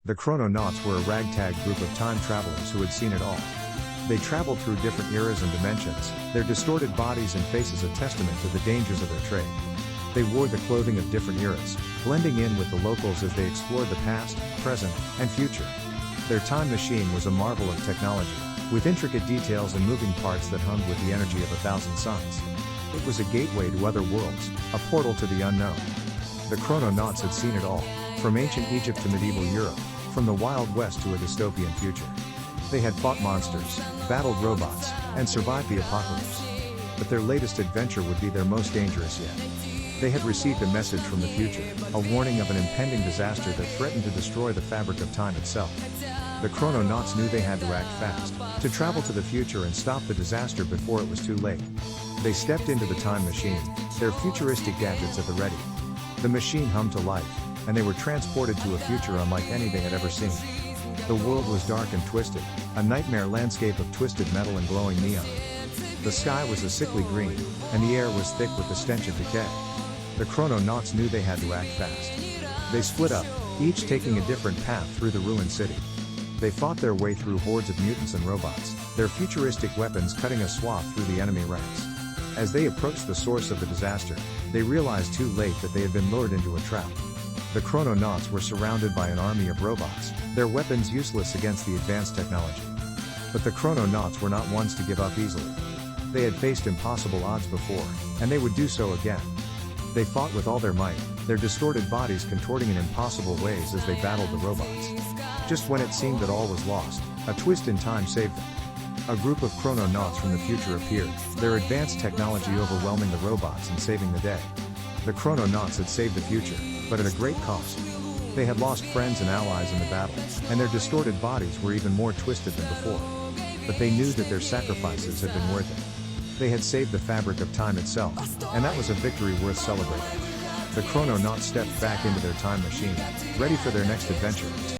The Chrono Nauts were a ragtag group of time travelers who had seen it all. They traveled through different eras and dimensions, their distorted bodies and faces a testament to the dangers of their trade. They wore the clothing of different eras, blending in with the locals as they explored the past, present, and future. Their time machine was a marvel of technology, with intricate details and moving parts that hummed with the energy of 1,000 suns. It was a gateway to other worlds, a portal to the unknown. The Chrono Nauts had seen it all, from ancient Egypt to medieval Europe, from the Wild West to a dystopian future. They had fought monsters, battled robots, and survived the apocalypse. But their latest adventure would be their most dangerous yet. They had received a message from the future, a warning of an impending disaster that threatened to destroy the fabric of time itself. The Chrono Nauts knew they had to act fast, to travel to the future and stop the disaster before it was too late. They stepped into the time machine, their futuristic gadgets at the ready. The machine hummed to life, and they were transported to a future unlike any they had ever seen. The world was dark and twisted, a nightmare landscape of twisted metal and glowing neon. The sky was a sickly green, and the air was thick with the stench of decay. The Chrono Nauts knew they had to act fast. They split up, each taking a different path through the ruined city. They fought their way through hordes of mutants and robots, their futuristic weapons cutting a swath through the enemy ranks. As they approached the source of the disaster, they realized too late that they had been lured into a trap. The Chrono Nauts were surrounded by an army of robots, their weapons useless against the advanced technology. But the Chrono Nauts were not ones to give up easily. They had faced impossible odds before, and they would do so again. They fought with all their might, their distorted bodies contorting in impossible ways as they battled the robots. Just when it seemed that all was lost, a twist in time saved them. A group of Chrono Nauts from the future appeared, their advanced technology overwhelming the robots and saving the day. The Chrono Nauts had saved the future, but at a great cost. They had lost friends and allies in the battle, and their distorted bodies were even more twisted than before. But they knew that their sacrifices had been worth it. They had saved the fabric of time itself, and that was a victory worth celebrating. The Chrono Nauts stepped back into their time machine, ready for their next adventure.